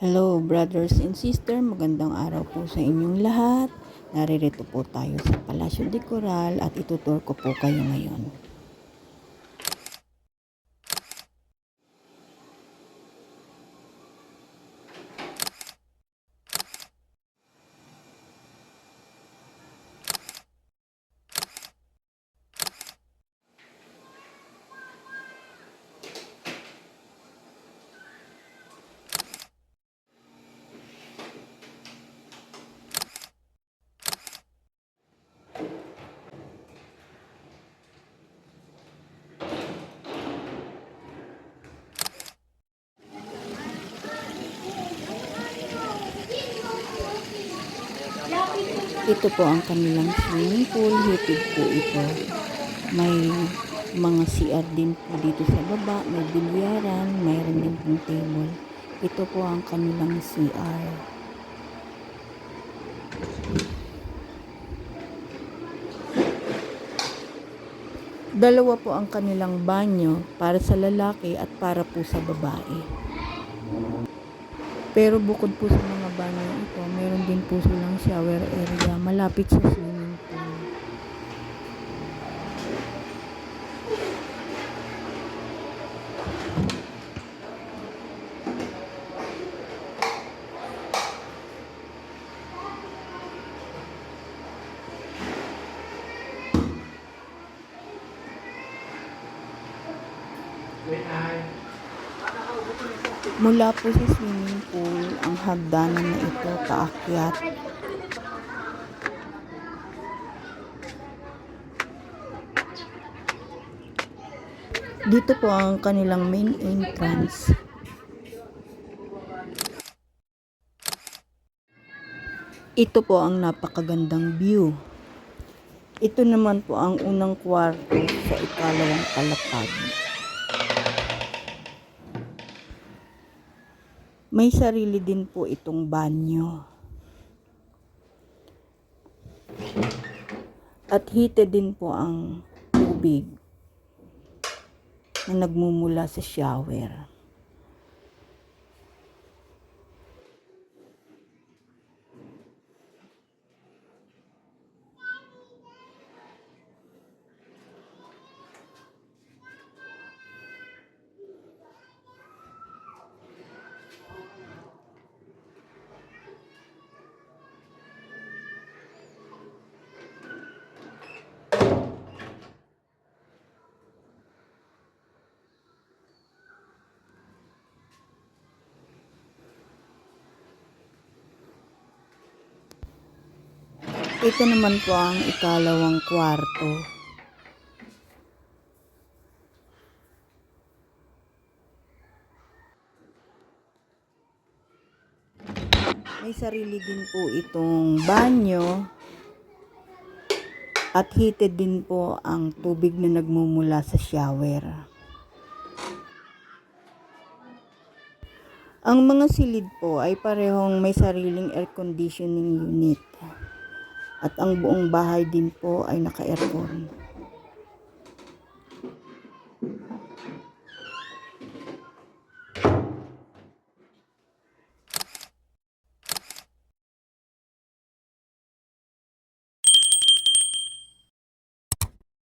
Hello brothers and sisters, magandang araw po sa inyong lahat. Naririto po tayo sa Palacio de Coral at itutur ko po kayo ngayon. Ito po ang kanilang swimming pool, heated po ito. May mga CR din po dito sa baba, may bilyaran, mayroon din pong table. Ito po ang kanilang CR. Dalawa po ang kanilang banyo, para sa lalaki at para po sa babae. Pero bukod po sa mga banyo ito, meron din po silang shower area malapit sa swimming pool. Mula po sa swimming pool, ang hagdanan na ito paakyat. Dito po ang kanilang main entrance. Ito po ang napakagandang view. Ito naman po ang unang kwarto sa ikalawang palapag. May sarili din po itong banyo. At heated din po ang tubig na nagmumula sa shower. Ito naman po ang ikalawang kwarto. May sarili din po itong banyo at heated din po ang tubig na nagmumula sa shower. Ang mga silid po ay parehong may sariling air conditioning unit at ang buong bahay din po ay naka-aircon.